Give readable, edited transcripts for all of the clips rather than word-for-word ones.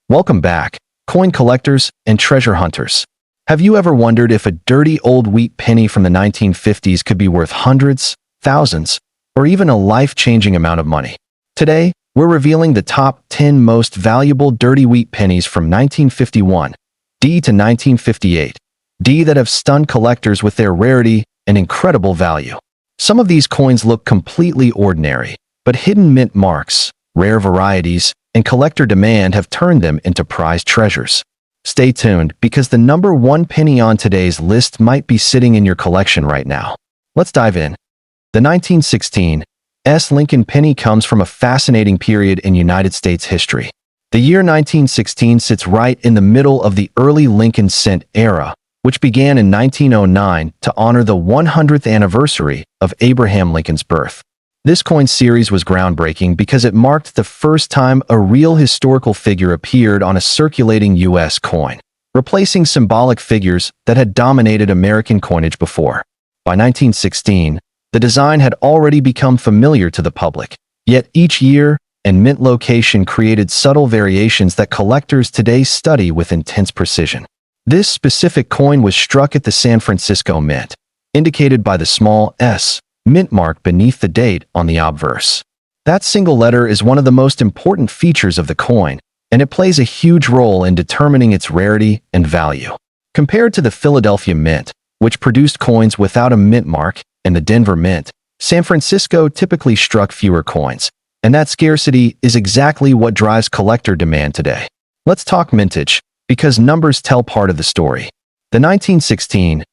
Welcome back, coin collectors and treasure hunters. Have you ever wondered if a dirty old wheat penny from the 1950s could be worth hundreds, thousands, or even a life-changing amount of money? Today, we're revealing the top 10 most valuable dirty wheat pennies from 1951, D to 1958, D that have stunned collectors with their rarity and incredible value. Some of these coins look completely ordinary, but hidden mint marks, rare varieties, and collector demand have turned them into prized treasures. Stay tuned, because the number one penny on today's list might be sitting in your collection right now. Let's dive in. The 1916 Lincoln penny comes from a fascinating period in United States history. The year 1916 sits right in the middle of the early Lincoln cent era, which began in 1909 to honor the 100th anniversary of Abraham Lincoln's birth. This coin series was groundbreaking because it marked the first time a real historical figure appeared on a circulating U.S. coin, replacing symbolic figures that had dominated American coinage before. By 1916, the design had already become familiar to the public, yet each year and mint location created subtle variations that collectors today study with intense precision. This specific coin was struck at the San Francisco Mint, indicated by the small S mint mark beneath the date on the obverse. That single letter is one of the most important features of the coin, and it plays a huge role in determining its rarity and value. Compared to the Philadelphia Mint, which produced coins without a mint mark, and the Denver Mint, San Francisco typically struck fewer coins, and that scarcity is exactly what drives collector demand today. Let's talk mintage, because numbers tell part of the story. The 1916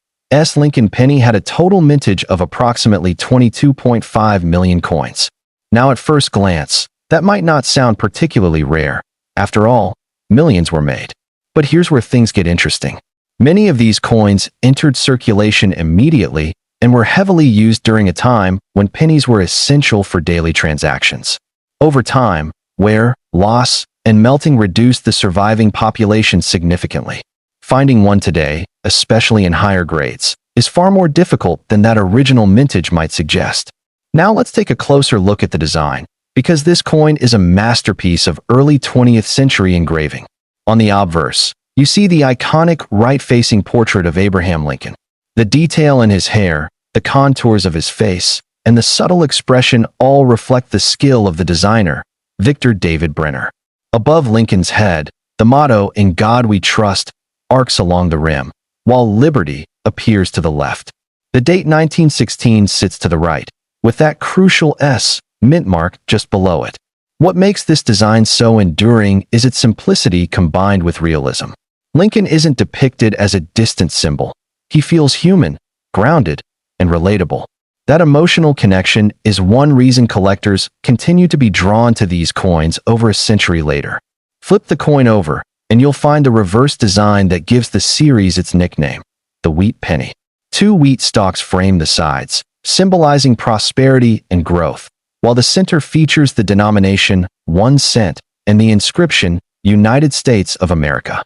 Lincoln penny had a total mintage of approximately 22.5 million coins. Now at first glance, that might not sound particularly rare. After all, millions were made. But here's where things get interesting. Many of these coins entered circulation immediately and were heavily used during a time when pennies were essential for daily transactions. Over time, wear, loss, and melting reduced the surviving population significantly. Finding one today, especially in higher grades, is far more difficult than that original mintage might suggest. Now let's take a closer look at the design, because this coin is a masterpiece of early 20th century engraving. On the obverse, you see the iconic right-facing portrait of Abraham Lincoln. The detail in his hair, the contours of his face, and the subtle expression all reflect the skill of the designer, Victor David Brenner. Above Lincoln's head, the motto, "In God We Trust," arcs along the rim, while Liberty appears to the left. The date 1916 sits to the right, with that crucial S mint mark just below it. What makes this design so enduring is its simplicity combined with realism. Lincoln isn't depicted as a distant symbol. He feels human, grounded, and relatable. That emotional connection is one reason collectors continue to be drawn to these coins over a century later. Flip the coin over, and you'll find the reverse design that gives the series its nickname, the wheat penny. Two wheat stalks frame the sides, symbolizing prosperity and growth, while the center features the denomination 1 cent and the inscription United States of America.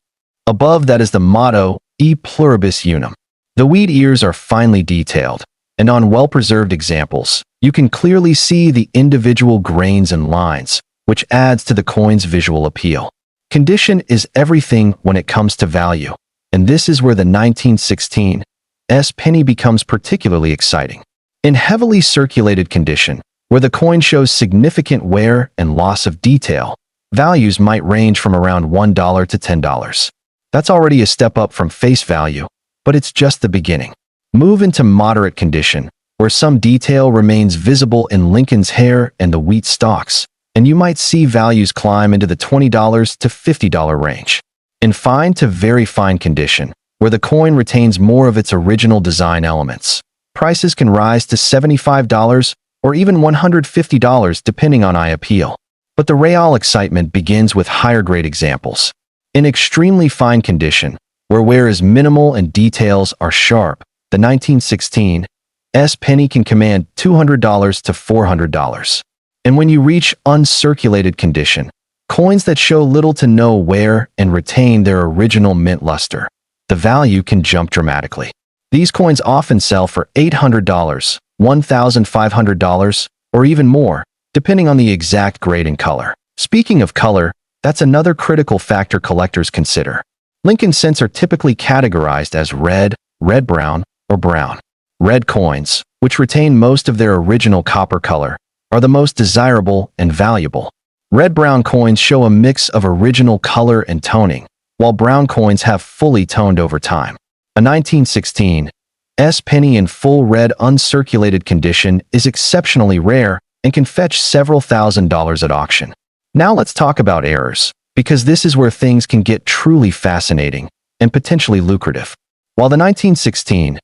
Above that is the motto E pluribus unum. The wheat ears are finely detailed, and on well-preserved examples, you can clearly see the individual grains and lines, which adds to the coin's visual appeal. Condition is everything when it comes to value, and this is where the 1916 penny becomes particularly exciting. In heavily circulated condition, where the coin shows significant wear and loss of detail, values might range from around $1 to $10. That's already a step up from face value, but it's just the beginning. Move into moderate condition, where some detail remains visible in Lincoln's hair and the wheat stalks, and you might see values climb into the $20 to $50 range. In fine to very fine condition, where the coin retains more of its original design elements, prices can rise to $75 or even $150 depending on eye appeal. But the real excitement begins with higher-grade examples. In extremely fine condition, where wear is minimal and details are sharp, the 1916 penny can command $200 to $400. And when you reach uncirculated condition, coins that show little to no wear and retain their original mint luster, the value can jump dramatically. These coins often sell for $800, $1,500, or even more, depending on the exact grade and color. Speaking of color, That's another critical factor collectors consider. Lincoln cents are typically categorized as red, red-brown, or brown. Red coins, which retain most of their original copper color, are the most desirable and valuable. Red-brown coins show a mix of original color and toning, while brown coins have fully toned over time. A 1916 penny in full red uncirculated condition is exceptionally rare and can fetch several $1,000s at auction. Now let's talk about errors, because this is where things can get truly fascinating and potentially lucrative. While the 1916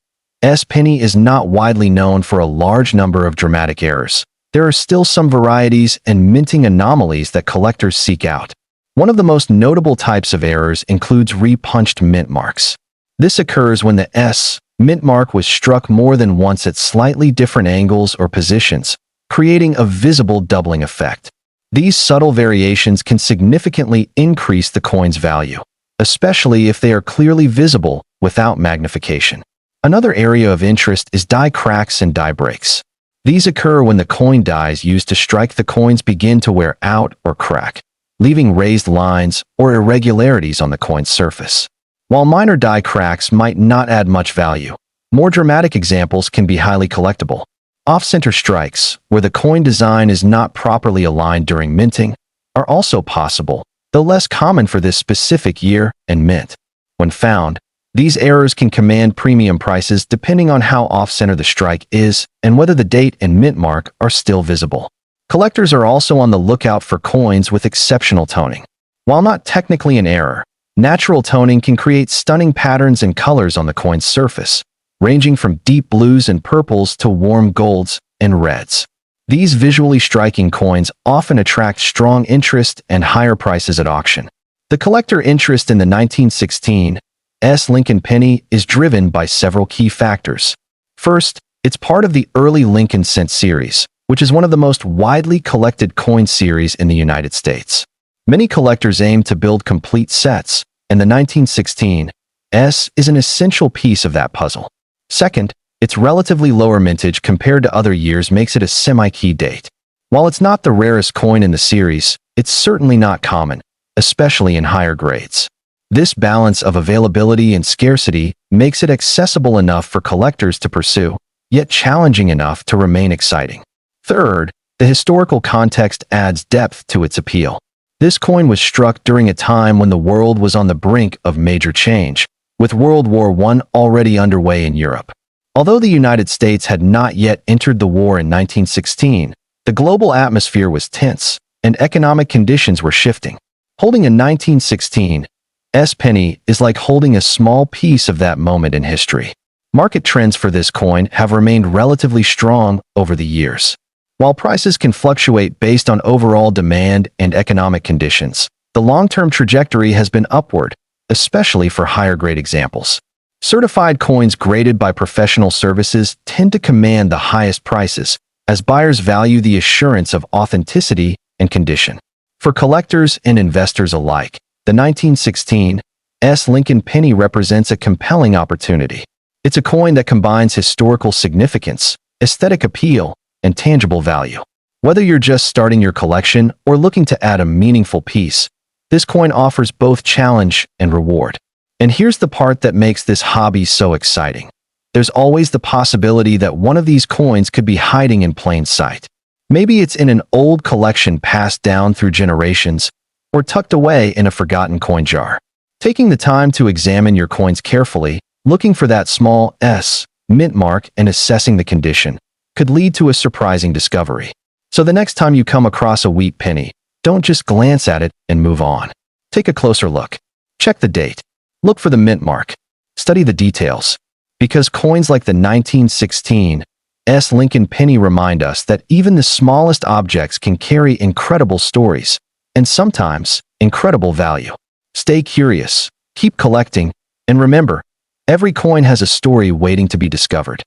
penny is not widely known for a large number of dramatic errors, there are still some varieties and minting anomalies that collectors seek out. One of the most notable types of errors includes repunched mint marks. This occurs when the mint mark was struck more than once at slightly different angles or positions, creating a visible doubling effect. These subtle variations can significantly increase the coin's value, especially if they are clearly visible without magnification. Another area of interest is die cracks and die breaks. These occur when the coin dies used to strike the coins begin to wear out or crack, leaving raised lines or irregularities on the coin's surface. While minor die cracks might not add much value, more dramatic examples can be highly collectible. Off-center strikes, where the coin design is not properly aligned during minting, are also possible, though less common for this specific year and mint. When found, these errors can command premium prices depending on how off-center the strike is and whether the date and mint mark are still visible. Collectors are also on the lookout for coins with exceptional toning. While not technically an error, natural toning can create stunning patterns and colors on the coin's surface, ranging from deep blues and purples to warm golds and reds. These visually striking coins often attract strong interest and higher prices at auction. The collector interest in the 1916 Lincoln penny is driven by several key factors. First, it's part of the early Lincoln cent series, which is one of the most widely collected coin series in the United States. Many collectors aim to build complete sets, and the 1916 is an essential piece of that puzzle. Second, its relatively lower mintage compared to other years makes it a semi-key date. While it's not the rarest coin in the series, it's certainly not common, especially in higher grades. This balance of availability and scarcity makes it accessible enough for collectors to pursue, yet challenging enough to remain exciting. Third, the historical context adds depth to its appeal. This coin was struck during a time when the world was on the brink of major change, with World War I already underway in Europe. Although the United States had not yet entered the war in 1916, the global atmosphere was tense, and economic conditions were shifting. Holding a 1916 penny is like holding a small piece of that moment in history. Market trends for this coin have remained relatively strong over the years. While prices can fluctuate based on overall demand and economic conditions, the long-term trajectory has been upward, especially for higher-grade examples. Certified coins graded by professional services tend to command the highest prices, as buyers value the assurance of authenticity and condition. For collectors and investors alike, the 1916 Lincoln penny represents a compelling opportunity. It's a coin that combines historical significance, aesthetic appeal, and tangible value. Whether you're just starting your collection or looking to add a meaningful piece, this coin offers both challenge and reward. And here's the part that makes this hobby so exciting. There's always the possibility that one of these coins could be hiding in plain sight. Maybe it's in an old collection passed down through generations, or tucked away in a forgotten coin jar. Taking the time to examine your coins carefully, looking for that small mint mark and assessing the condition, could lead to a surprising discovery. So the next time you come across a wheat penny, don't just glance at it and move on. Take a closer look. Check the date. Look for the mint mark. Study the details. Because coins like the 1916 Lincoln penny remind us that even the smallest objects can carry incredible stories, and sometimes incredible value. Stay curious, keep collecting, and remember, every coin has a story waiting to be discovered.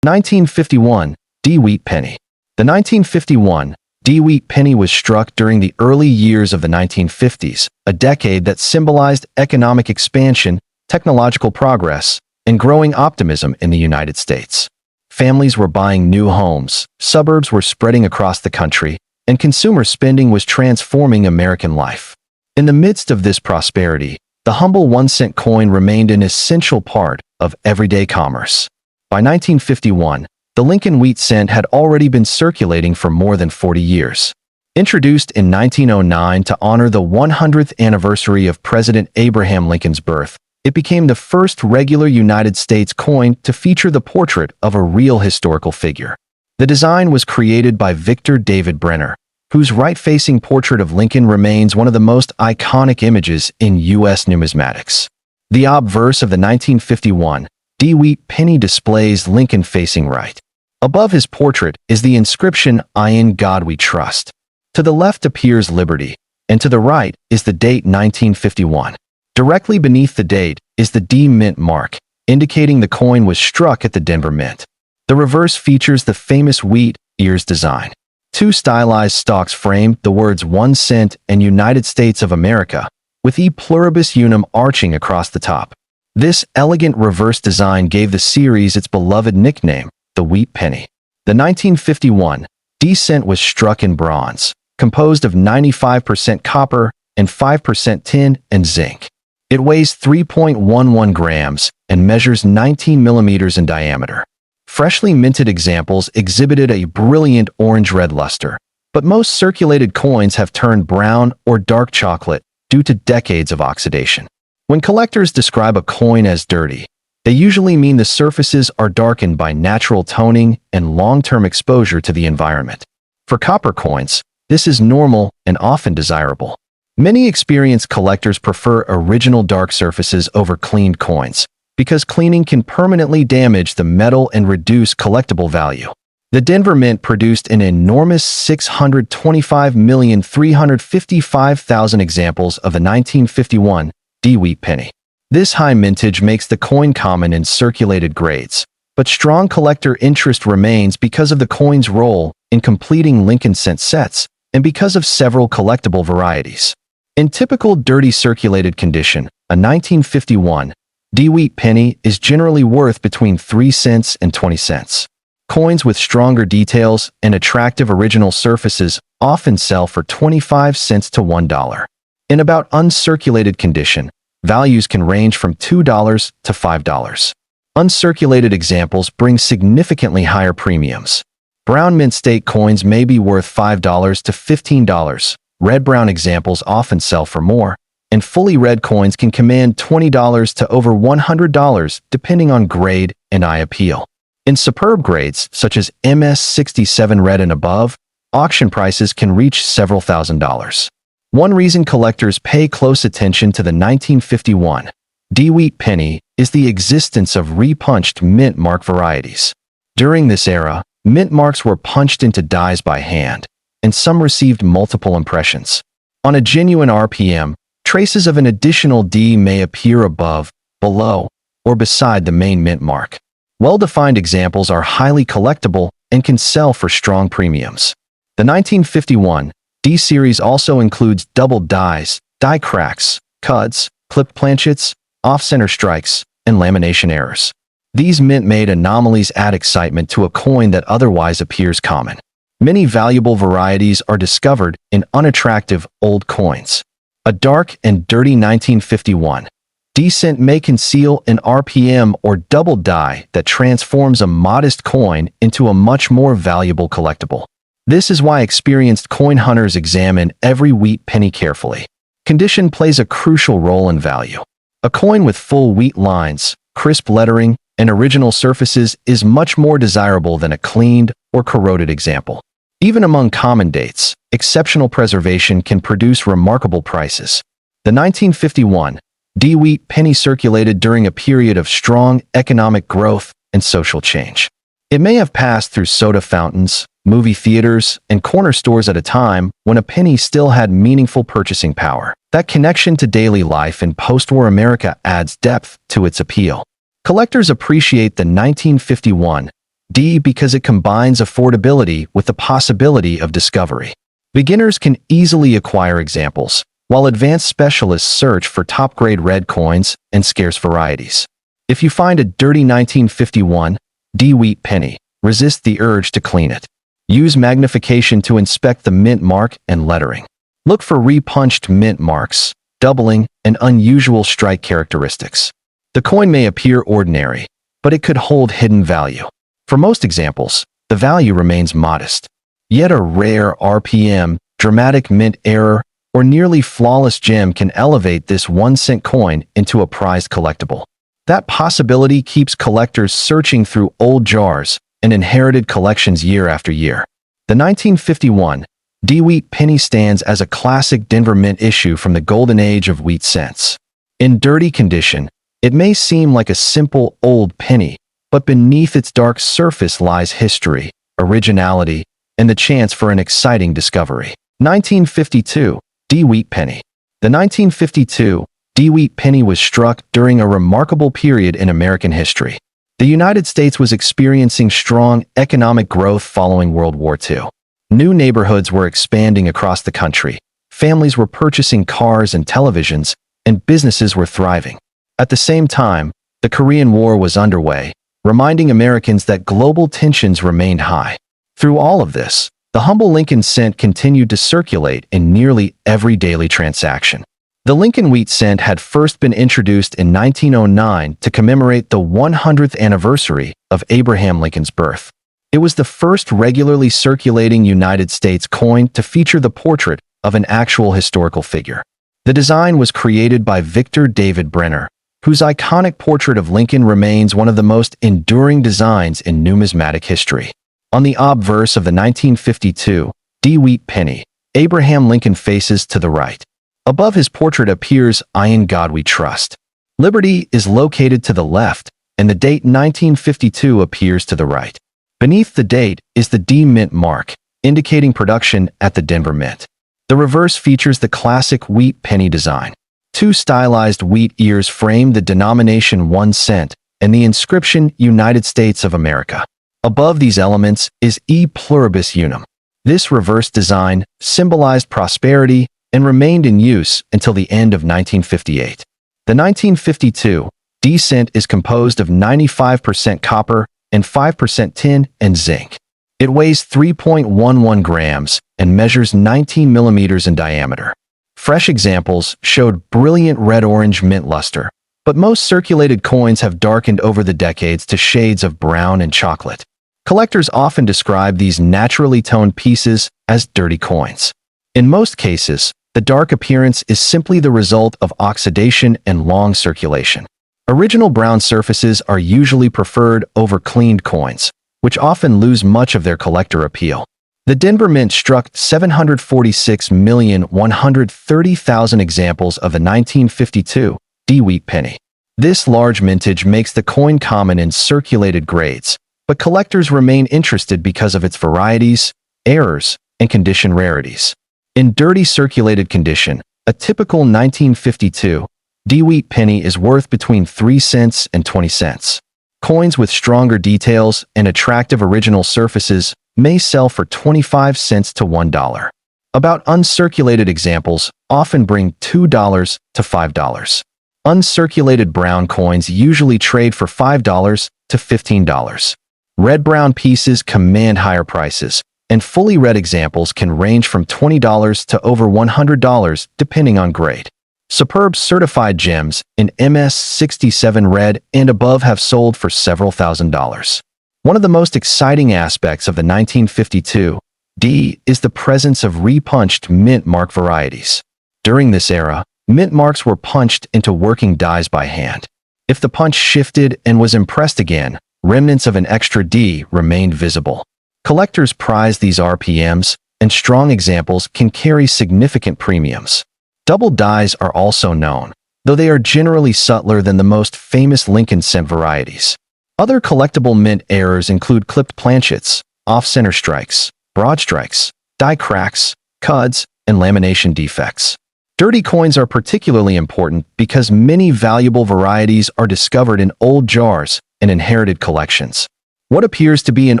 1951 Wheat penny. The 1951 wheat penny was struck during the early years of the 1950s, a decade that symbolized economic expansion, technological progress, and growing optimism in the United States. Families were buying new homes, suburbs were spreading across the country, and consumer spending was transforming American life. In the midst of this prosperity, the humble 1-cent coin remained an essential part of everyday commerce. By 1951, the Lincoln wheat cent had already been circulating for more than 40 years. Introduced in 1909 to honor the 100th anniversary of President Abraham Lincoln's birth, it became the first regular United States coin to feature the portrait of a real historical figure. The design was created by Victor David Brenner, whose right-facing portrait of Lincoln remains one of the most iconic images in U.S. numismatics. The obverse of the 1951 D. Wheat penny displays Lincoln facing right. Above his portrait is the inscription, "I in God we trust." To the left appears liberty, and to the right is the date 1951. Directly beneath the date is the D Mint mark, indicating the coin was struck at the Denver Mint. The reverse features the famous wheat ears design. Two stylized stalks frame the words 1 cent and United States of America, with E pluribus unum arching across the top. This elegant reverse design gave the series its beloved nickname, the Wheat Penny. The 1951 D cent was struck in bronze, composed of 95% copper and 5% tin and zinc. It weighs 3.11 grams and measures 19 millimeters in diameter. Freshly minted examples exhibited a brilliant orange-red luster, but most circulated coins have turned brown or dark chocolate due to decades of oxidation. When collectors describe a coin as dirty, they usually mean the surfaces are darkened by natural toning and long-term exposure to the environment. For copper coins, this is normal and often desirable. Many experienced collectors prefer original dark surfaces over cleaned coins, because cleaning can permanently damage the metal and reduce collectible value. The Denver Mint produced an enormous 625,355,000 examples of the 1951 D Wheat penny. This high mintage makes the coin common in circulated grades, but strong collector interest remains because of the coin's role in completing Lincoln cent sets and because of several collectible varieties. In typical dirty circulated condition, a 1951 D Wheat penny is generally worth between 3 cents and 20 cents. Coins with stronger details and attractive original surfaces often sell for 25 cents to $1. In about uncirculated condition, values can range from $2 to $5. Uncirculated examples bring significantly higher premiums. Brown mint state coins may be worth $5 to $15. Red-brown examples often sell for more, and fully red coins can command $20 to over $100 depending on grade and eye appeal. In superb grades, such as MS67 red and above, auction prices can reach several $1,000s. One reason collectors pay close attention to the 1951 D Wheat penny is the existence of repunched mint mark varieties. During this era, mint marks were punched into dies by hand, and some received multiple impressions. On a genuine RPM, traces of an additional D may appear above, below, or beside the main mint mark. Well-defined examples are highly collectible and can sell for strong premiums. The 1951 D series also includes doubled dies, die cracks, cuts, clipped planchets, off-center strikes, and lamination errors. These mint-made anomalies add excitement to a coin that otherwise appears common. Many valuable varieties are discovered in unattractive old coins. A dark and dirty 1951 D cent may conceal an RPM or double die that transforms a modest coin into a much more valuable collectible. This is why experienced coin hunters examine every wheat penny carefully. Condition plays a crucial role in value. A coin with full wheat lines, crisp lettering, and original surfaces is much more desirable than a cleaned or corroded example. Even among common dates, exceptional preservation can produce remarkable prices. The 1951 D Wheat penny circulated during a period of strong economic growth and social change. It may have passed through soda fountains, movie theaters, and corner stores at a time when a penny still had meaningful purchasing power. That connection to daily life in post-war America adds depth to its appeal. Collectors appreciate the 1951 D because it combines affordability with the possibility of discovery. Beginners can easily acquire examples, while advanced specialists search for top-grade red coins and scarce varieties. If you find a dirty 1951 D Wheat penny, resist the urge to clean it. Use magnification to inspect the mint mark and lettering. Look for repunched mint marks, doubling, and unusual strike characteristics. The coin may appear ordinary, but it could hold hidden value. For most examples, the value remains modest. Yet a rare RPM, dramatic mint error, or nearly flawless gem can elevate this 1-cent coin into a prized collectible. That possibility keeps collectors searching through old jars and inherited collections year after year. The 1951 D-Wheat penny stands as a classic Denver Mint issue from the golden age of wheat cents. In dirty condition, it may seem like a simple old penny, but beneath its dark surface lies history, originality, and the chance for an exciting discovery. 1952 D-Wheat penny. The 1952 D-Wheat penny was struck during a remarkable period in American history. The United States was experiencing strong economic growth following World War II. New neighborhoods were expanding across the country, families were purchasing cars and televisions, and businesses were thriving. At the same time, the Korean War was underway, reminding Americans that global tensions remained high. Through all of this, the humble Lincoln cent continued to circulate in nearly every daily transaction. The Lincoln wheat cent had first been introduced in 1909 to commemorate the 100th anniversary of Abraham Lincoln's birth. It was the first regularly circulating United States coin to feature the portrait of an actual historical figure. The design was created by Victor David Brenner, whose iconic portrait of Lincoln remains one of the most enduring designs in numismatic history. On the obverse of the 1952 D-Wheat penny, Abraham Lincoln faces to the right. Above his portrait appears "I in God We Trust." Liberty is located to the left, and the date 1952 appears to the right. Beneath the date is the D Mint mark, indicating production at the Denver Mint. The reverse features the classic wheat penny design. Two stylized wheat ears frame the denomination 1 cent and the inscription United States of America. Above these elements is E Pluribus Unum. This reverse design symbolized prosperity and remained in use until the end of 1958. The 1952 D cent is composed of 95% copper and 5% tin and zinc. It weighs 3.11 grams and measures 19 millimeters in diameter. Fresh examples showed brilliant red-orange mint luster, but most circulated coins have darkened over the decades to shades of brown and chocolate. Collectors often describe these naturally toned pieces as dirty coins. In most cases, the dark appearance is simply the result of oxidation and long circulation. Original brown surfaces are usually preferred over cleaned coins, which often lose much of their collector appeal. The Denver Mint struck 746,130,000 examples of the 1952 D-Wheat penny. This large mintage makes the coin common in circulated grades, but collectors remain interested because of its varieties, errors, and condition rarities. In dirty circulated condition, a typical 1952 D-Wheat penny is worth between 3 cents and 20 cents. Coins with stronger details and attractive original surfaces may sell for 25 cents to $1. About uncirculated examples often bring $2 to $5. Uncirculated brown coins usually trade for $5 to $15. Red-brown pieces command higher prices, and fully red examples can range from $20 to over $100 depending on grade. Superb certified gems in MS67 red and above have sold for several $1,000s. One of the most exciting aspects of the 1952 D is the presence of repunched mint mark varieties. During this era, mint marks were punched into working dies by hand. If the punch shifted and was impressed again, remnants of an extra D remained visible. Collectors prize these RPMs, and strong examples can carry significant premiums. Double dies are also known, though they are generally subtler than the most famous Lincoln cent varieties. Other collectible mint errors include clipped planchets, off-center strikes, broad strikes, die cracks, cuds, and lamination defects. Dirty coins are particularly important because many valuable varieties are discovered in old jars and inherited collections. What appears to be an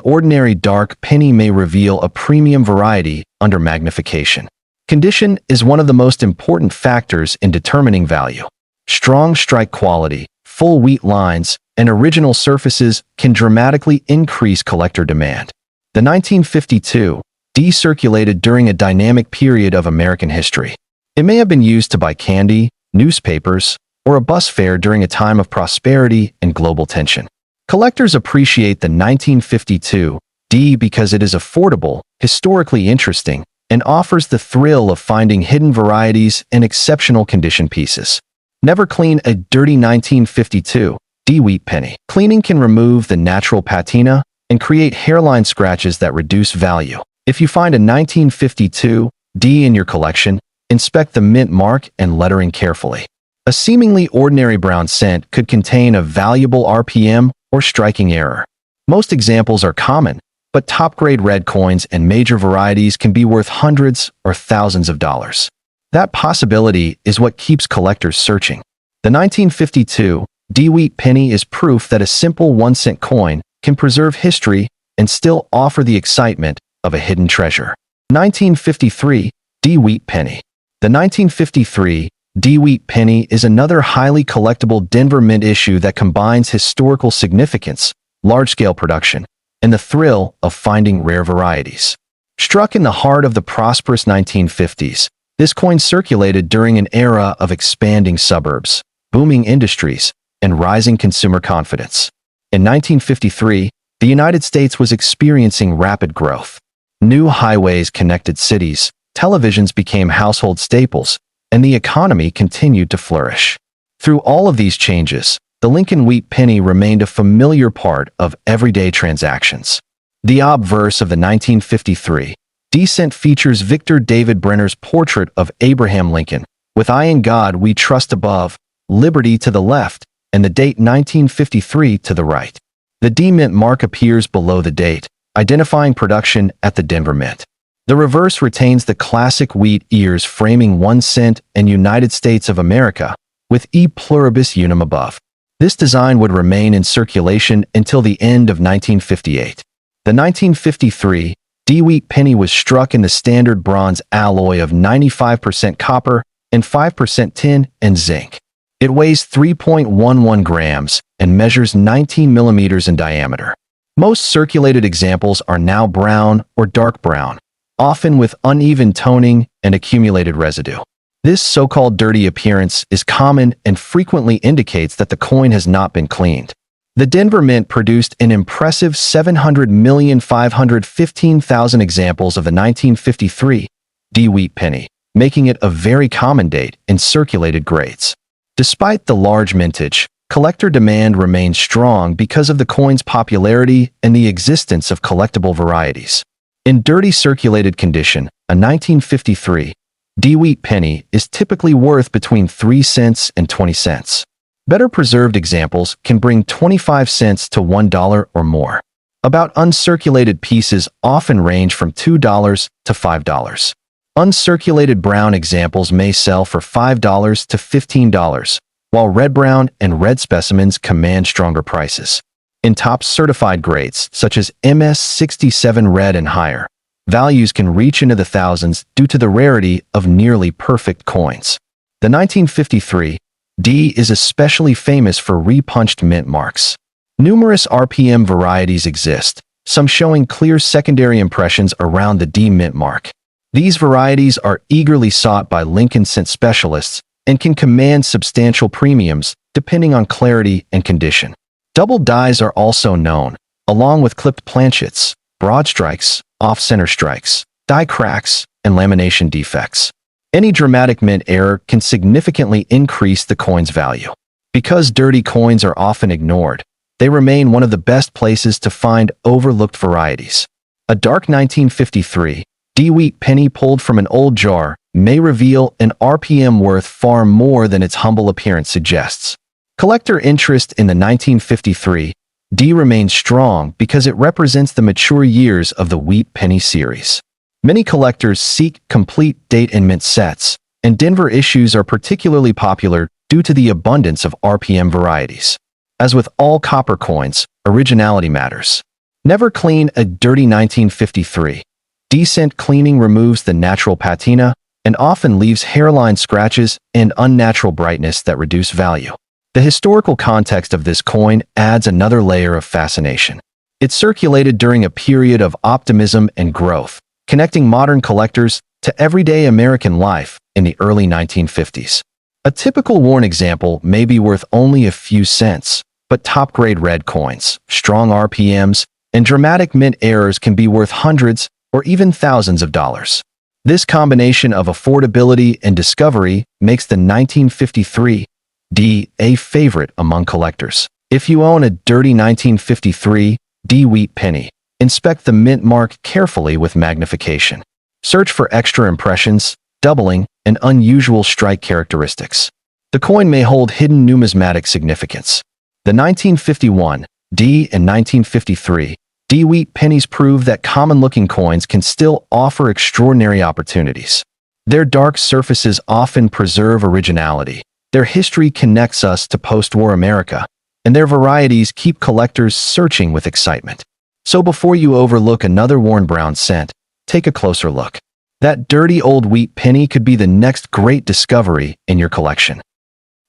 ordinary dark penny may reveal a premium variety under magnification. Condition is one of the most important factors in determining value. Strong strike quality, full wheat lines, and original surfaces can dramatically increase collector demand. The 1952 D circulated during a dynamic period of American history. It may have been used to buy candy, newspapers, or a bus fare during a time of prosperity and global tension. Collectors appreciate the 1952 D because it is affordable, historically interesting, and offers the thrill of finding hidden varieties and exceptional condition pieces. Never clean a dirty 1952 D wheat penny. Cleaning can remove the natural patina and create hairline scratches that reduce value. If you find a 1952 D in your collection, inspect the mint mark and lettering carefully. A seemingly ordinary brown cent could contain a valuable RPM or striking error. Most examples are common, but top-grade red coins and major varieties can be worth hundreds or thousands of dollars. That possibility is what keeps collectors searching. The 1952 D wheat penny is proof that a simple 1-cent coin can preserve history and still offer the excitement of a hidden treasure. 1953 D wheat penny. The 1953 D wheat penny is another highly collectible Denver Mint issue that combines historical significance, large-scale production, and the thrill of finding rare varieties. Struck in the heart of the prosperous 1950s, this coin circulated during an era of expanding suburbs, booming industries, and rising consumer confidence. In 1953, the United States was experiencing rapid growth. New highways connected cities, televisions became household staples, and the economy continued to flourish. Through all of these changes, the Lincoln wheat penny remained a familiar part of everyday transactions. The obverse of the 1953 D cent features Victor David Brenner's portrait of Abraham Lincoln, with "I in God we trust" above, "Liberty" to the left, and the date 1953 to the right. The D Mint mark appears below the date, identifying production at the Denver Mint. The reverse retains the classic wheat ears framing 1 cent and United States of America, with E pluribus unum above. This design would remain in circulation until the end of 1958. The 1953 D wheat penny was struck in the standard bronze alloy of 95% copper and 5% tin and zinc. It weighs 3.11 grams and measures 19 millimeters in diameter. Most circulated examples are now brown or dark brown, often with uneven toning and accumulated residue. This so-called dirty appearance is common and frequently indicates that the coin has not been cleaned. The Denver Mint produced an impressive 700,515,000 examples of the 1953 D wheat penny, making it a very common date in circulated grades. Despite the large mintage, collector demand remains strong because of the coin's popularity and the existence of collectible varieties. In dirty circulated condition, a 1953 D wheat penny is typically worth between 3 cents and 20 cents. Better preserved examples can bring 25 cents to $1 or more. About uncirculated pieces often range from $2 to $5. Uncirculated brown examples may sell for $5 to $15, while red-brown and red specimens command stronger prices. In top certified grades, such as MS67 red and higher, values can reach into the thousands due to the rarity of nearly perfect coins. The 1953 D is especially famous for repunched mint marks. Numerous RPM varieties exist, some showing clear secondary impressions around the D mint mark. These varieties are eagerly sought by Lincoln cent specialists and can command substantial premiums depending on clarity and condition. Double dies are also known, along with clipped planchets, broad strikes, off-center strikes, die cracks, and lamination defects. Any dramatic mint error can significantly increase the coin's value. Because dirty coins are often ignored, they remain one of the best places to find overlooked varieties. A dark 1953 D wheat penny pulled from an old jar may reveal an RPM worth far more than its humble appearance suggests. Collector interest in the 1953 D remains strong because it represents the mature years of the wheat penny series. Many collectors seek complete date and mint sets, and Denver issues are particularly popular due to the abundance of RPM varieties. As with all copper coins, originality matters. Never clean a dirty 1953. Decent cleaning removes the natural patina and often leaves hairline scratches and unnatural brightness that reduce value. The historical context of this coin adds another layer of fascination. It circulated during a period of optimism and growth, connecting modern collectors to everyday American life in the early 1950s. A typical worn example may be worth only a few cents, but top-grade red coins, strong RPMs, and dramatic mint errors can be worth hundreds or even thousands of dollars. This combination of affordability and discovery makes the 1953 D a favorite among collectors. If you own a dirty 1953 D wheat penny, inspect the mint mark carefully with magnification. Search for extra impressions, doubling, and unusual strike characteristics. The coin may hold hidden numismatic significance. The 1951 D and 1953 D wheat pennies prove that common-looking coins can still offer extraordinary opportunities. Their dark surfaces often preserve originality. Their history connects us to post-war America, and their varieties keep collectors searching with excitement. So before you overlook another worn brown cent, take a closer look. That dirty old wheat penny could be the next great discovery in your collection.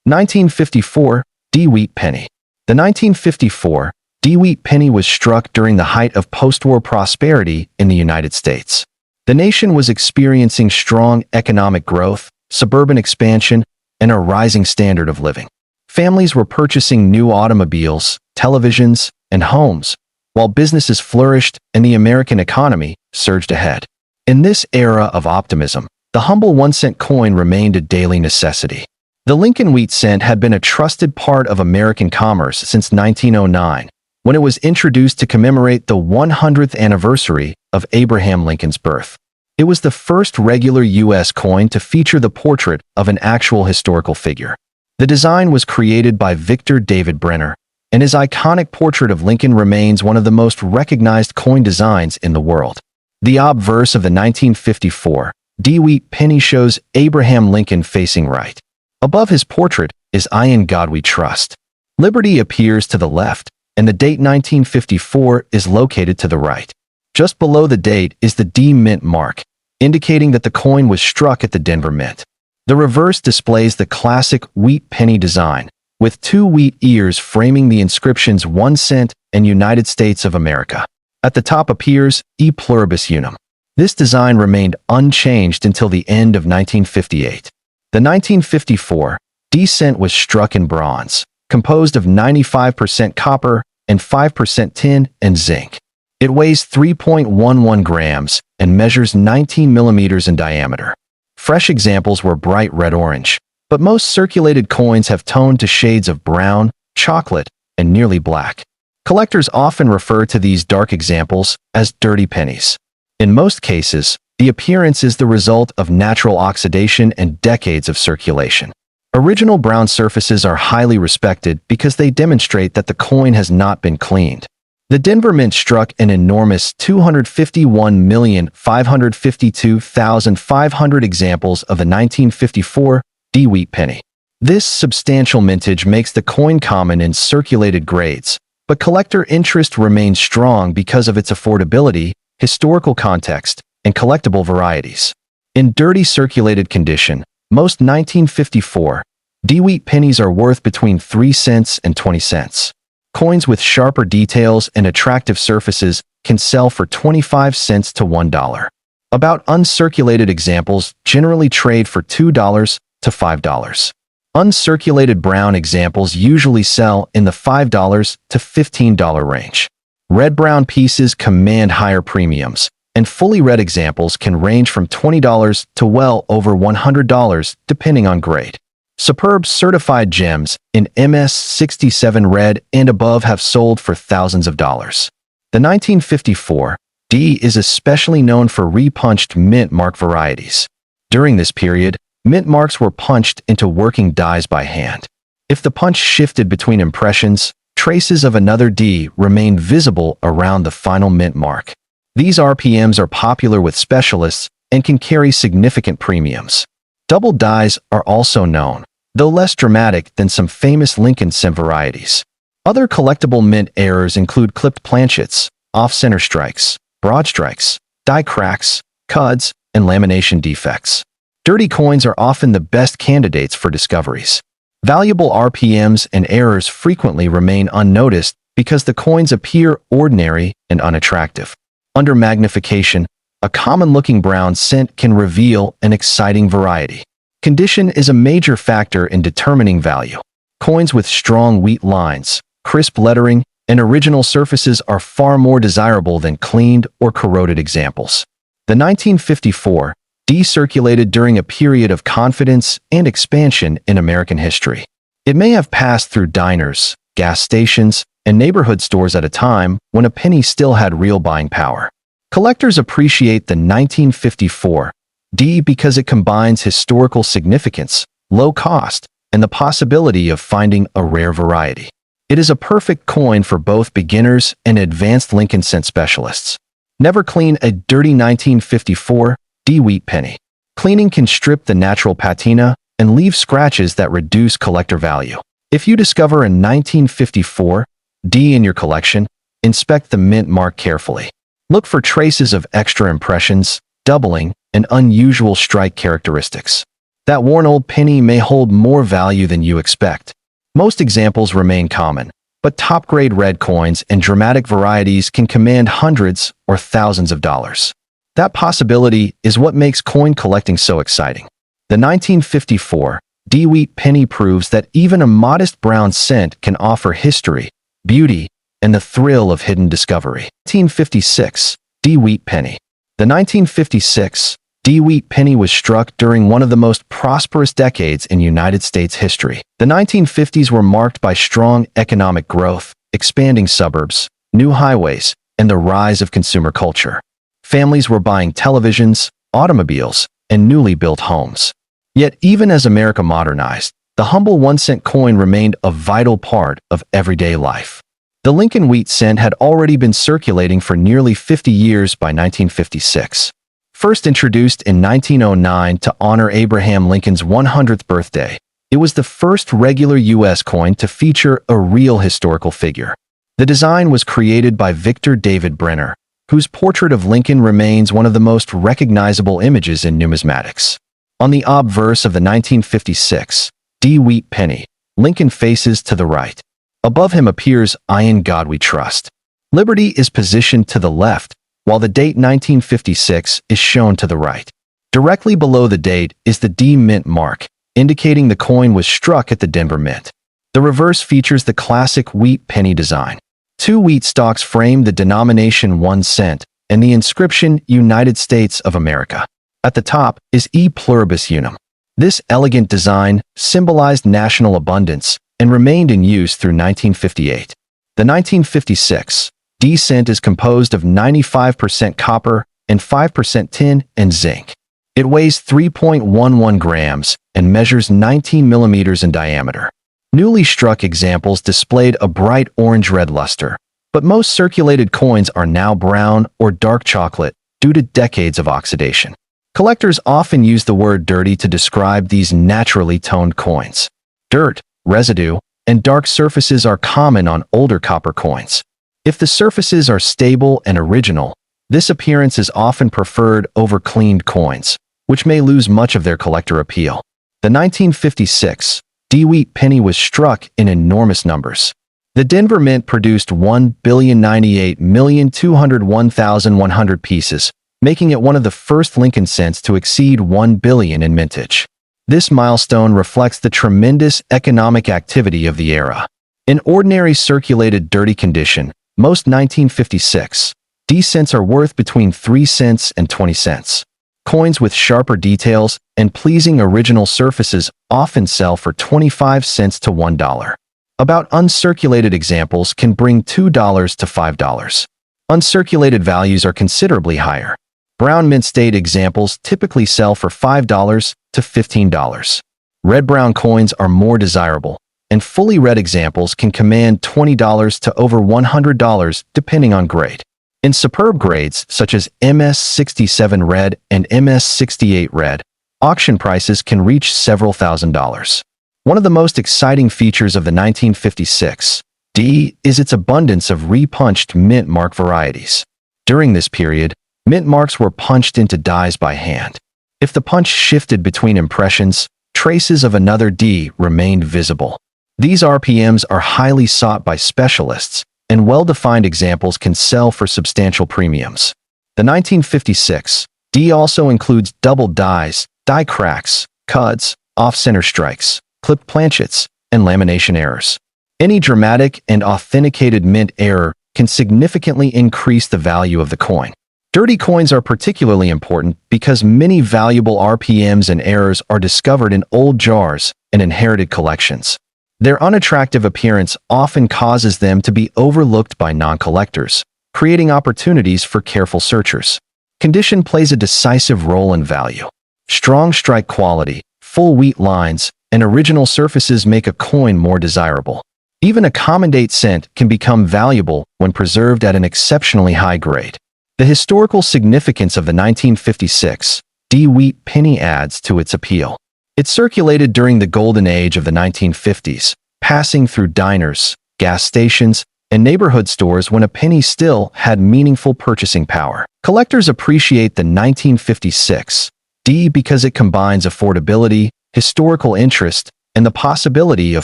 1954 D wheat penny. The 1954 D wheat penny was struck during the height of post-war prosperity in the United States. The nation was experiencing strong economic growth, suburban expansion, and a rising standard of living. Families were purchasing new automobiles, televisions, and homes, while businesses flourished and the American economy surged ahead. In this era of optimism, the humble 1-cent coin remained a daily necessity. The Lincoln wheat cent had been a trusted part of American commerce since 1909, when it was introduced to commemorate the 100th anniversary of Abraham Lincoln's birth. It was the first regular U.S. coin to feature the portrait of an actual historical figure. The design was created by Victor David Brenner, and his iconic portrait of Lincoln remains one of the most recognized coin designs in the world. The obverse of the 1954 D wheat penny shows Abraham Lincoln facing right. Above his portrait is "I in God We Trust." Liberty appears to the left, and the date 1954 is located to the right. Just below the date is the D mint mark, indicating that the coin was struck at the Denver Mint. The reverse displays the classic wheat penny design, with two wheat ears framing the inscriptions 1 cent and United States of America. At the top appears E pluribus unum. This design remained unchanged until the end of 1958. The 1954 D cent was struck in bronze, composed of 95% copper and 5% tin and zinc. It weighs 3.11 grams and measures 19 millimeters in diameter. Fresh examples were bright red-orange, but most circulated coins have toned to shades of brown, chocolate, and nearly black. Collectors often refer to these dark examples as dirty pennies. In most cases, the appearance is the result of natural oxidation and decades of circulation. Original brown surfaces are highly respected because they demonstrate that the coin has not been cleaned. The Denver Mint struck an enormous 251,552,500 examples of the 1954 D wheat penny. This substantial mintage makes the coin common in circulated grades, but collector interest remains strong because of its affordability, historical context, and collectible varieties. In dirty circulated condition, most 1954 D wheat pennies are worth between 3 cents and 20 cents. Coins with sharper details and attractive surfaces can sell for 25 cents to $1. About uncirculated examples generally trade for $2 to $5. Uncirculated brown examples usually sell in the $5 to $15 range. Red-brown pieces command higher premiums, and fully red examples can range from $20 to well over $100 depending on grade. Superb certified gems in MS67 red and above have sold for thousands of dollars. The 1954 D is especially known for repunched mint mark varieties. During this period, mint marks were punched into working dies by hand. If the punch shifted between impressions, traces of another D remained visible around the final mint mark. These RPMs are popular with specialists and can carry significant premiums. Double dies are also known, though less dramatic than some famous Lincoln cent varieties. Other collectible mint errors include clipped planchets, off-center strikes, broad strikes, die cracks, cuds, and lamination defects. Dirty coins are often the best candidates for discoveries. Valuable RPMs and errors frequently remain unnoticed because the coins appear ordinary and unattractive. Under magnification, a common-looking brown cent can reveal an exciting variety. Condition is a major factor in determining value. Coins with strong wheat lines, crisp lettering, and original surfaces are far more desirable than cleaned or corroded examples. The 1954 D circulated during a period of confidence and expansion in American history. It may have passed through diners, gas stations, and neighborhood stores at a time when a penny still had real buying power. Collectors appreciate the 1954 D because it combines historical significance, low cost, and the possibility of finding a rare variety. It is a perfect coin for both beginners and advanced Lincoln cent specialists. Never clean a dirty 1954 D wheat penny. Cleaning can strip the natural patina and leave scratches that reduce collector value. If you discover a 1954 D in your collection, inspect the mint mark carefully. Look for traces of extra impressions, doubling, and unusual strike characteristics. That worn old penny may hold more value than you expect. Most examples remain common, but top-grade red coins and dramatic varieties can command hundreds or thousands of dollars. That possibility is what makes coin collecting so exciting. The 1954 D wheat penny proves that even a modest brown cent can offer history, beauty, and the thrill of hidden discovery. 1956 D wheat penny. The 1956 D wheat penny was struck during one of the most prosperous decades in United States history. The 1950s were marked by strong economic growth, expanding suburbs, new highways, and the rise of consumer culture. Families were buying televisions, automobiles, and newly built homes. Yet even as America modernized, the humble 1-cent coin remained a vital part of everyday life. The Lincoln wheat cent had already been circulating for nearly 50 years by 1956. First introduced in 1909 to honor Abraham Lincoln's 100th birthday, it was the first regular U.S. coin to feature a real historical figure. The design was created by Victor David Brenner, whose portrait of Lincoln remains one of the most recognizable images in numismatics. On the obverse of the 1956 D wheat penny, Lincoln faces to the right. Above him appears "I in God we trust." Liberty is positioned to the left, while the date 1956 is shown to the right. Directly below the date is the D mint mark, indicating the coin was struck at the Denver Mint. The reverse features the classic wheat penny design. Two wheat stalks frame the denomination 1 cent and the inscription United States of America. At the top is E pluribus unum. This elegant design symbolized national abundance and remained in use through 1958. The 1956 D cent is composed of 95% copper and 5% tin and zinc. It weighs 3.11 grams and measures 19 millimeters in diameter. Newly struck examples displayed a bright orange-red luster, but most circulated coins are now brown or dark chocolate due to decades of oxidation. Collectors often use the word dirty to describe these naturally toned coins. Dirt, residue, and dark surfaces are common on older copper coins. If the surfaces are stable and original, this appearance is often preferred over cleaned coins, which may lose much of their collector appeal. The 1956 D wheat penny was struck in enormous numbers. The Denver Mint produced 1,098,201,100 pieces, making it one of the first Lincoln cents to exceed 1 billion in mintage. This milestone reflects the tremendous economic activity of the era. In ordinary circulated dirty condition, most 1956 D cents are worth between 3 cents and 20 cents. Coins with sharper details and pleasing original surfaces often sell for 25 cents to $1. About uncirculated examples can bring $2 to $5. Uncirculated values are considerably higher. Brown mint state examples typically sell for $5 to $15. Red-brown coins are more desirable, and fully red examples can command $20 to over $100 depending on grade. In superb grades such as MS67 Red and MS68 Red, auction prices can reach several $1,000s. One of the most exciting features of the 1956 D is its abundance of repunched mint mark varieties. During this period, mint marks were punched into dies by hand. If the punch shifted between impressions, traces of another D remained visible. These RPMs are highly sought by specialists and well-defined examples can sell for substantial premiums. The 1956 D also includes double dies, die cracks, cuts, off-center strikes, clipped planchets, and lamination errors. Any dramatic and authenticated mint error can significantly increase the value of the coin. Dirty coins are particularly important because many valuable RPMs and errors are discovered in old jars and inherited collections. Their unattractive appearance often causes them to be overlooked by non-collectors, creating opportunities for careful searchers. Condition plays a decisive role in value. Strong strike quality, full wheat lines, and original surfaces make a coin more desirable. Even a common date cent can become valuable when preserved at an exceptionally high grade. The historical significance of the 1956 D wheat penny adds to its appeal. It circulated during the golden age of the 1950s, passing through diners, gas stations, and neighborhood stores when a penny still had meaningful purchasing power. Collectors appreciate the 1956 D because it combines affordability, historical interest, and the possibility of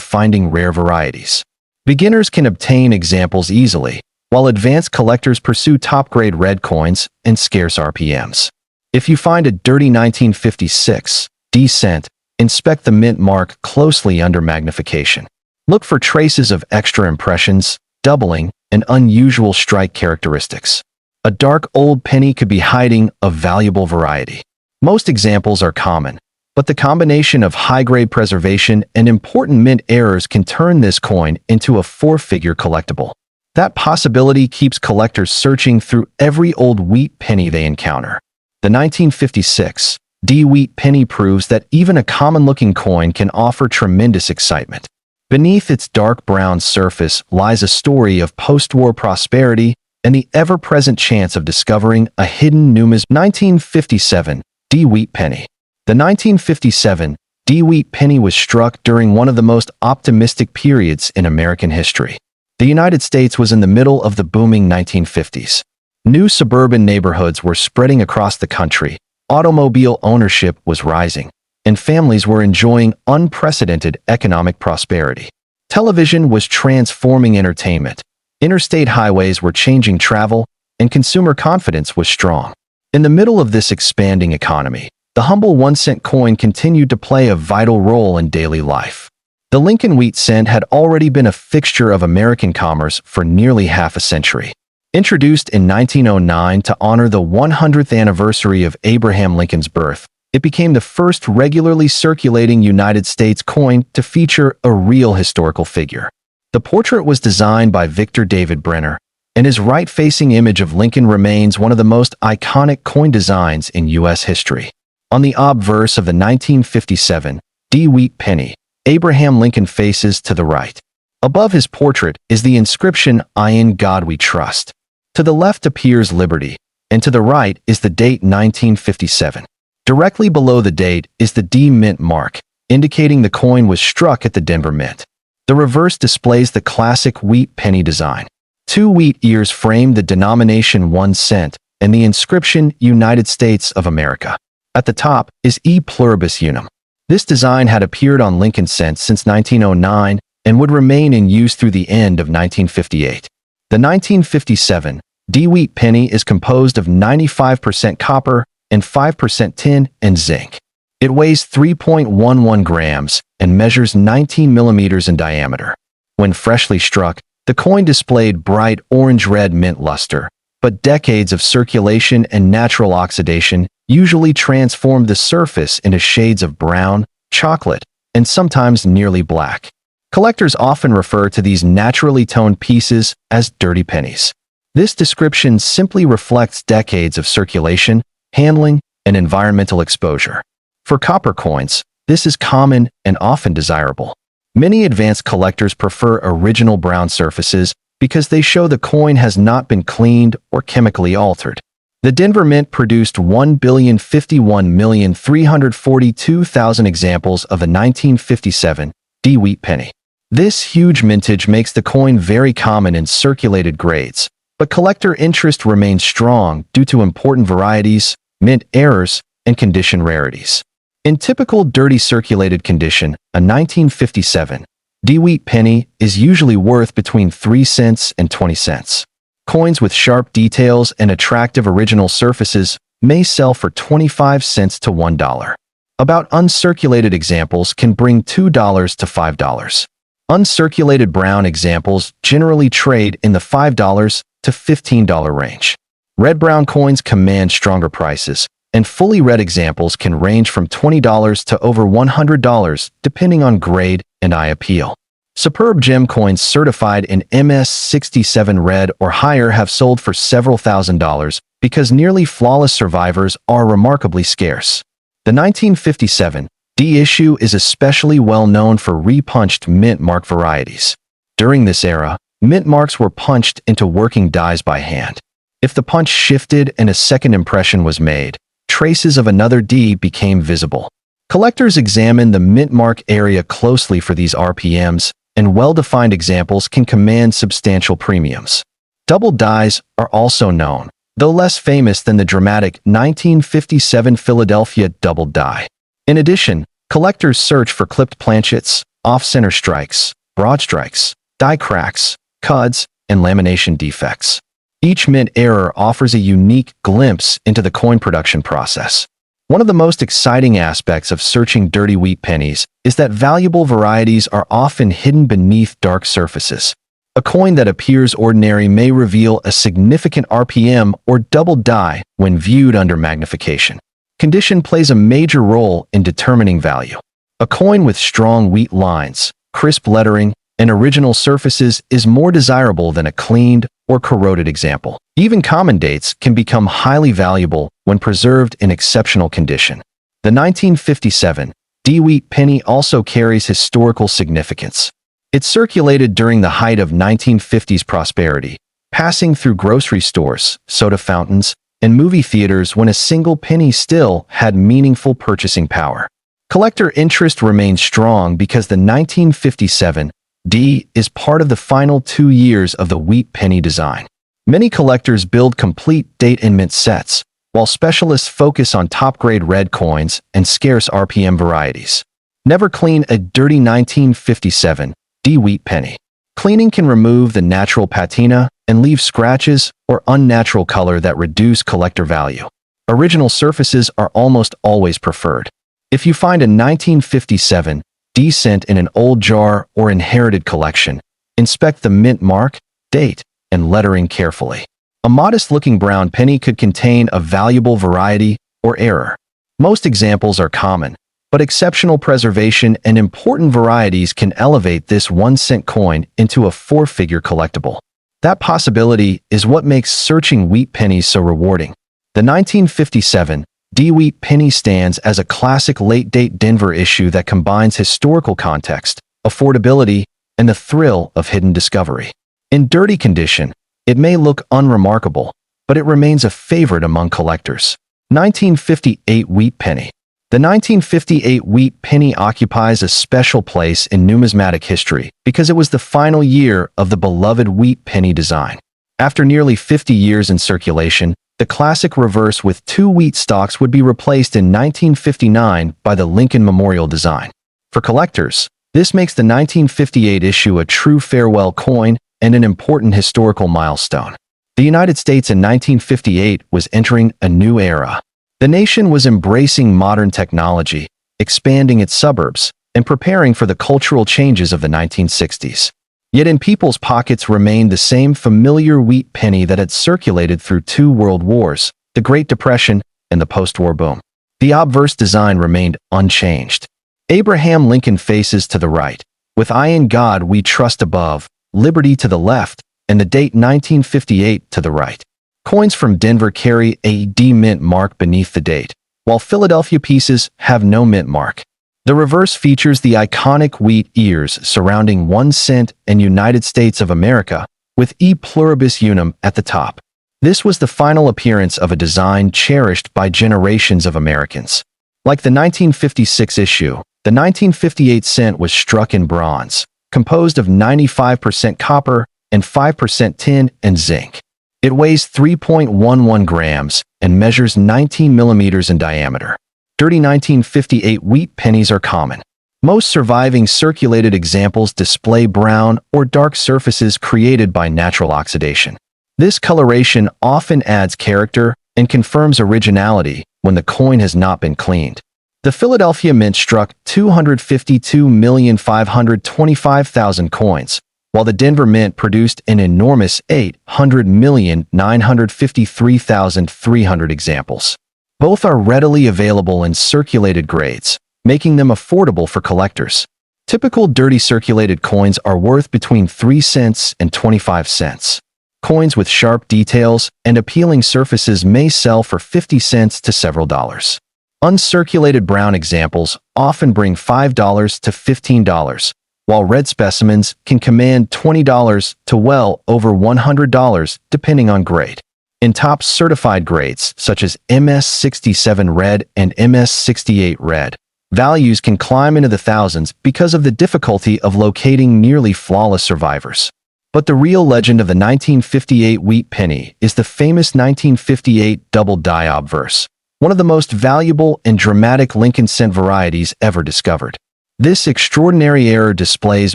finding rare varieties. Beginners can obtain examples easily, while advanced collectors pursue top-grade red coins and scarce RPMs. If you find a dirty 1956 D cent, inspect the mint mark closely under magnification. Look for traces of extra impressions, doubling, and unusual strike characteristics. A dark old penny could be hiding a valuable variety. Most examples are common, but the combination of high-grade preservation and important mint errors can turn this coin into a four-figure collectible. That possibility keeps collectors searching through every old wheat penny they encounter. The 1956 D wheat penny proves that even a common-looking coin can offer tremendous excitement. Beneath its dark brown surface lies a story of post-war prosperity and the ever-present chance of discovering a hidden numismatic. 1957 D wheat penny. The 1957 D wheat penny was struck during one of the most optimistic periods in American history. The United States was in the middle of the booming 1950s. New suburban neighborhoods were spreading across the country, automobile ownership was rising, and families were enjoying unprecedented economic prosperity. Television was transforming entertainment, interstate highways were changing travel, and consumer confidence was strong. In the middle of this expanding economy, the humble 1-cent coin continued to play a vital role in daily life. The Lincoln wheat cent had already been a fixture of American commerce for nearly half a century. Introduced in 1909 to honor the 100th anniversary of Abraham Lincoln's birth, it became the first regularly circulating United States coin to feature a real historical figure. The portrait was designed by Victor David Brenner, and his right-facing image of Lincoln remains one of the most iconic coin designs in U.S. history. On the obverse of the 1957 D wheat penny, Abraham Lincoln faces to the right. Above his portrait is the inscription, "I in God we trust." To the left appears liberty, and to the right is the date 1957. Directly below the date is the D mint mark, indicating the coin was struck at the Denver Mint. The reverse displays the classic wheat penny design. Two wheat ears frame the denomination 1 cent and the inscription United States of America. At the top is E pluribus unum. This design had appeared on Lincoln cents since 1909 and would remain in use through the end of 1958. The 1957 D wheat penny is composed of 95% copper and 5% tin and zinc. It weighs 3.11 grams and measures 19 millimeters in diameter. When freshly struck, the coin displayed bright orange-red mint luster, but decades of circulation and natural oxidation usually transformed the surface into shades of brown, chocolate, and sometimes nearly black. Collectors often refer to these naturally toned pieces as dirty pennies. This description simply reflects decades of circulation, handling, and environmental exposure. For copper coins, this is common and often desirable. Many advanced collectors prefer original brown surfaces because they show the coin has not been cleaned or chemically altered. The Denver Mint produced 1,051,342,000 examples of the 1957 D wheat penny. This huge mintage makes the coin very common in circulated grades, but collector interest remains strong due to important varieties, mint errors, and condition rarities. In typical dirty circulated condition, a 1957 D wheat penny is usually worth between 3 cents and 20 cents. Coins with sharp details and attractive original surfaces may sell for 25 cents to $1. About uncirculated examples can bring $2 to $5. Uncirculated brown examples generally trade in the $5 to $15 range. Red-brown coins command stronger prices, and fully red examples can range from $20 to over $100 depending on grade and eye appeal. Superb gem coins certified in MS67 red or higher have sold for several $1,000s because nearly flawless survivors are remarkably scarce. The 1957 D issue is especially well known for repunched mint mark varieties. During this era, mint marks were punched into working dies by hand. If the punch shifted and a second impression was made, traces of another D became visible. Collectors examine the mint mark area closely for these RPMs, and well-defined examples can command substantial premiums. Double dies are also known, though less famous than the dramatic 1957 Philadelphia double die. In addition, collectors search for clipped planchets, off-center strikes, broad strikes, die cracks, cuds, and lamination defects. Each mint error offers a unique glimpse into the coin production process. One of the most exciting aspects of searching dirty wheat pennies is that valuable varieties are often hidden beneath dark surfaces. A coin that appears ordinary may reveal a significant RPM or double die when viewed under magnification. Condition plays a major role in determining value. A coin with strong wheat lines, crisp lettering, and original surfaces is more desirable than a cleaned or corroded example. Even common dates can become highly valuable when preserved in exceptional condition. The 1957 D wheat penny also carries historical significance. It circulated during the height of 1950s prosperity, passing through grocery stores, soda fountains, and movie theaters when a single penny still had meaningful purchasing power. Collector interest remains strong because the 1957 D is part of the final 2 years of the wheat penny design. Many collectors build complete date and mint sets, while specialists focus on top-grade red coins and scarce RPM varieties. Never clean a dirty 1957 D wheat penny. Cleaning can remove the natural patina and leave scratches or unnatural color that reduce collector value. Original surfaces are almost always preferred. If you find a 1957 D cent in an old jar or inherited collection, inspect the mint mark, date, and lettering carefully. A modest-looking brown penny could contain a valuable variety or error. Most examples are common, but exceptional preservation and important varieties can elevate this 1-cent coin into a 4-figure collectible. That possibility is what makes searching wheat pennies so rewarding. The 1957 D wheat penny stands as a classic late-date Denver issue that combines historical context, affordability, and the thrill of hidden discovery. In dirty condition, it may look unremarkable, but it remains a favorite among collectors. 1958 wheat penny. The 1958 wheat penny occupies a special place in numismatic history because it was the final year of the beloved wheat penny design. After nearly 50 years in circulation, the classic reverse with 2 wheat stalks would be replaced in 1959 by the Lincoln Memorial design. For collectors, this makes the 1958 issue a true farewell coin and an important historical milestone. The United States in 1958 was entering a new era. The nation was embracing modern technology, expanding its suburbs, and preparing for the cultural changes of the 1960s. Yet in people's pockets remained the same familiar wheat penny that had circulated through 2 world wars, the Great Depression, and the post-war boom. The obverse design remained unchanged. Abraham Lincoln faces to the right, with "I in God we trust" above, liberty to the left, and the date 1958 to the right. Coins from Denver carry a D mint mark beneath the date, while Philadelphia pieces have no mint mark. The reverse features the iconic wheat ears surrounding 1 cent and United States of America, with E pluribus unum at the top. This was the final appearance of a design cherished by generations of Americans. Like the 1956 issue, the 1958 cent was struck in bronze, composed of 95% copper and 5% tin and zinc. It weighs 3.11 grams and measures 19 millimeters in diameter. Dirty 1958 wheat pennies are common. Most surviving circulated examples display brown or dark surfaces created by natural oxidation. This coloration often adds character and confirms originality when the coin has not been cleaned. The Philadelphia Mint struck 252,525,000 coins, while the Denver Mint produced an enormous 800,953,300 examples. Both are readily available in circulated grades, making them affordable for collectors. Typical dirty circulated coins are worth between 3 cents and 25 cents. Coins with sharp details and appealing surfaces may sell for 50 cents to several dollars. Uncirculated brown examples often bring $5 to $15, while red specimens can command $20 to well over $100 depending on grade. In top certified grades such as MS67 Red and MS68 Red, values can climb into the thousands because of the difficulty of locating nearly flawless survivors. But the real legend of the 1958 wheat penny is the famous 1958 double die obverse, one of the most valuable and dramatic Lincoln cent varieties ever discovered. This extraordinary error displays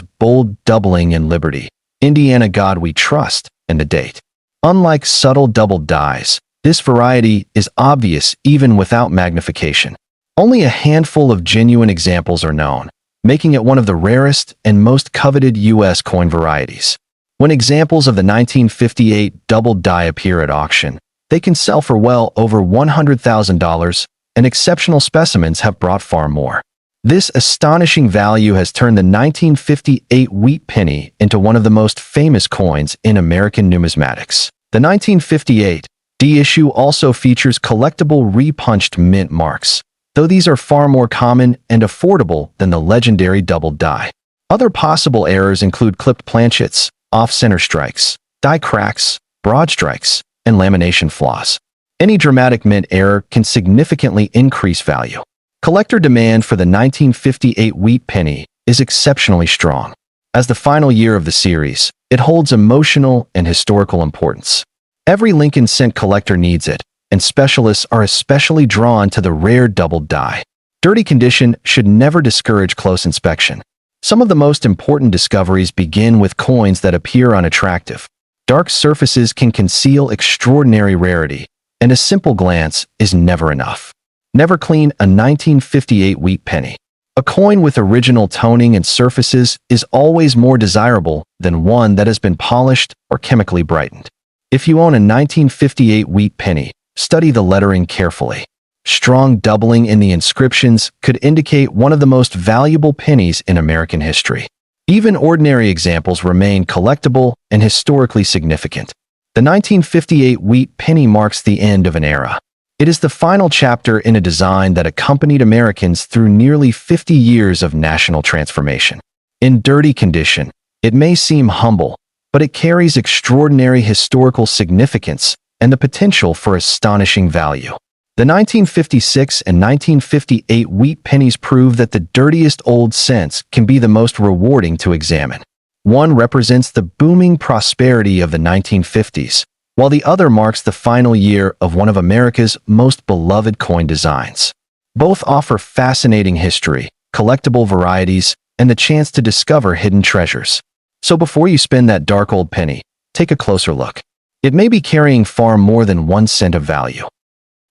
bold doubling in Liberty, Indiana God We Trust, and the date. Unlike subtle double dies, this variety is obvious even without magnification. Only a handful of genuine examples are known, making it one of the rarest and most coveted U.S. coin varieties. When examples of the 1958 double die appear at auction, they can sell for well over $100,000, and exceptional specimens have brought far more. This astonishing value has turned the 1958 wheat penny into one of the most famous coins in American numismatics. The 1958 D issue also features collectible repunched mint marks, though these are far more common and affordable than the legendary double die. Other possible errors include clipped planchets, off-center strikes, die cracks, broad strikes, and lamination flaws. Any dramatic mint error can significantly increase value. Collector demand for the 1958 wheat penny is exceptionally strong. As the final year of the series, it holds emotional and historical importance. Every Lincoln cent collector needs it, and specialists are especially drawn to the rare double die. Dirty condition should never discourage close inspection. Some of the most important discoveries begin with coins that appear unattractive. Dark surfaces can conceal extraordinary rarity, and a simple glance is never enough. Never clean a 1958 wheat penny. A coin with original toning and surfaces is always more desirable than one that has been polished or chemically brightened. If you own a 1958 wheat penny, study the lettering carefully. Strong doubling in the inscriptions could indicate one of the most valuable pennies in American history. Even ordinary examples remain collectible and historically significant. The 1958 wheat penny marks the end of an era. It is the final chapter in a design that accompanied Americans through nearly 50 years of national transformation. In dirty condition, it may seem humble, but it carries extraordinary historical significance and the potential for astonishing value. The 1956 and 1958 wheat pennies prove that the dirtiest old cents can be the most rewarding to examine. One represents the booming prosperity of the 1950s, while the other marks the final year of one of America's most beloved coin designs. Both offer fascinating history, collectible varieties, and the chance to discover hidden treasures. So before you spend that dark old penny, take a closer look. It may be carrying far more than 1 cent of value.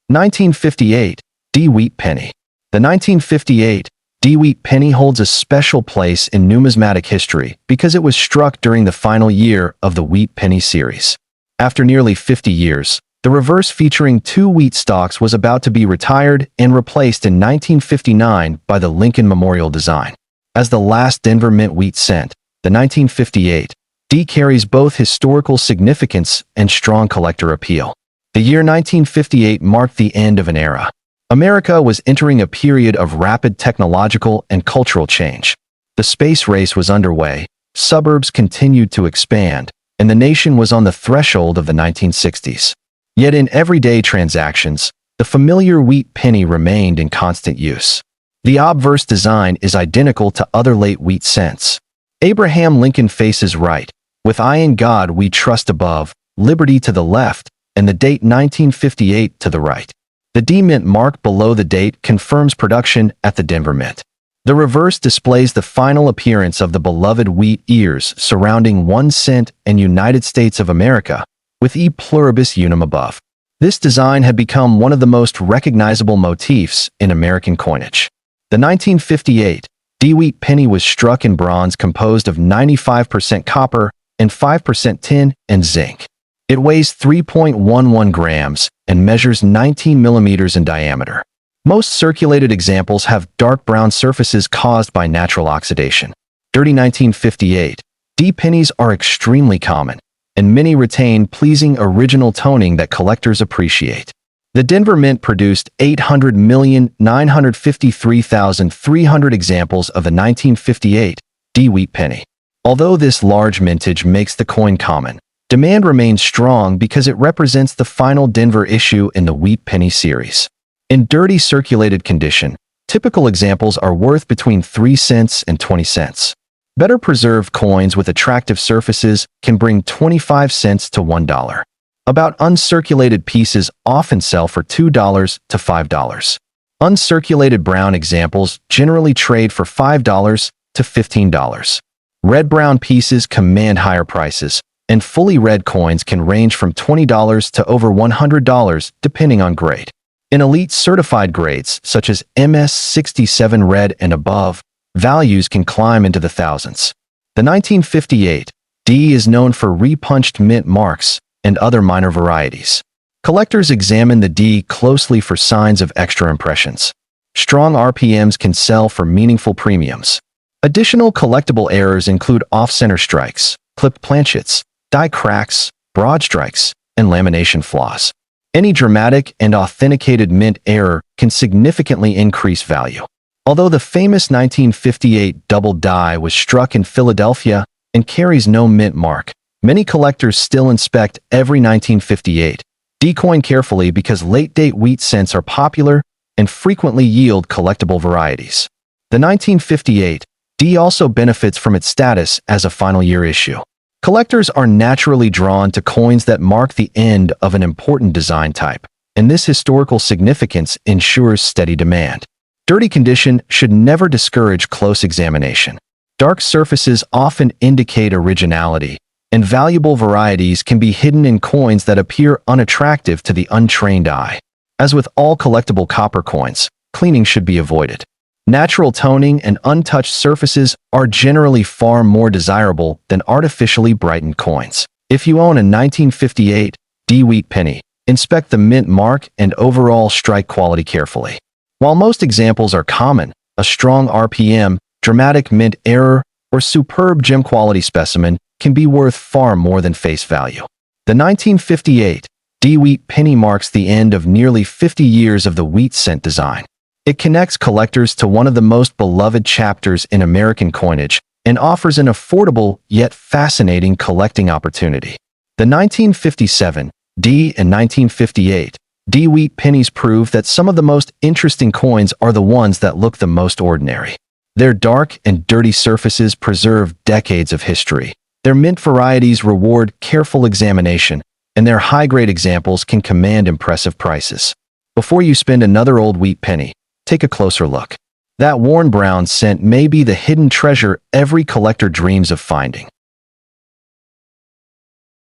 1958 D wheat penny. The 1958 D wheat penny holds a special place in numismatic history because it was struck during the final year of the wheat penny series. After nearly 50 years, the reverse featuring 2 wheat stalks was about to be retired and replaced in 1959 by the Lincoln Memorial design. As the last Denver Mint wheat cent, the 1958 D carries both historical significance and strong collector appeal. The year 1958 marked the end of an era. America was entering a period of rapid technological and cultural change. The space race was underway, suburbs continued to expand, and the nation was on the threshold of the 1960s. Yet in everyday transactions, the familiar wheat penny remained in constant use. The obverse design is identical to other late wheat cents. Abraham Lincoln faces right, with "I in God we trust" above, liberty to the left, and the date 1958 to the right. The D Mint mark below the date confirms production at the Denver Mint. The reverse displays the final appearance of the beloved wheat ears surrounding 1 cent and United States of America, with E pluribus unum above. This design had become one of the most recognizable motifs in American coinage. The 1958 D wheat penny was struck in bronze composed of 95% copper and 5% tin and zinc. It weighs 3.11 grams and measures 19 millimeters in diameter. Most circulated examples have dark brown surfaces caused by natural oxidation. Dirty 1958 D pennies are extremely common, and many retain pleasing original toning that collectors appreciate. The Denver Mint produced 800,953,300 examples of the 1958 D wheat penny. Although this large mintage makes the coin common, demand remains strong because it represents the final Denver issue in the wheat penny series. In dirty circulated condition, typical examples are worth between 3 cents and 20 cents. Better preserved coins with attractive surfaces can bring 25 cents to $1. About uncirculated pieces often sell for $2 to $5. Uncirculated brown examples generally trade for $5 to $15. Red-brown pieces command higher prices, and fully red coins can range from $20 to over $100 depending on grade. In elite certified grades, such as MS67 red and above, values can climb into the thousands. The 1958 D is known for repunched mint marks and other minor varieties. Collectors examine the D closely for signs of extra impressions. Strong RPMs can sell for meaningful premiums. Additional collectible errors include off-center strikes, clipped planchets, die cracks, broad strikes, and lamination flaws. Any dramatic and authenticated mint error can significantly increase value. Although the famous 1958 double die was struck in Philadelphia and carries no mint mark, many collectors still inspect every 1958 D coin carefully because late-date wheat cents are popular and frequently yield collectible varieties. The 1958 D also benefits from its status as a final year issue. Collectors are naturally drawn to coins that mark the end of an important design type, and this historical significance ensures steady demand. Dirty condition should never discourage close examination. Dark surfaces often indicate originality, and valuable varieties can be hidden in coins that appear unattractive to the untrained eye. As with all collectible copper coins, cleaning should be avoided. Natural toning and untouched surfaces are generally far more desirable than artificially brightened coins. If you own a 1958 D wheat penny, inspect the mint mark and overall strike quality carefully. While most examples are common, a strong RPM, dramatic mint error, or superb gem quality specimen can be worth far more than face value. The 1958 D wheat penny marks the end of nearly 50 years of the wheat cent design. It connects collectors to one of the most beloved chapters in American coinage and offers an affordable yet fascinating collecting opportunity. The 1957 D and 1958 D wheat pennies prove that some of the most interesting coins are the ones that look the most ordinary. Their dark and dirty surfaces preserve decades of history. Their mint varieties reward careful examination, and their high-grade examples can command impressive prices. Before you spend another old wheat penny, take a closer look. That worn brown cent may be the hidden treasure every collector dreams of finding.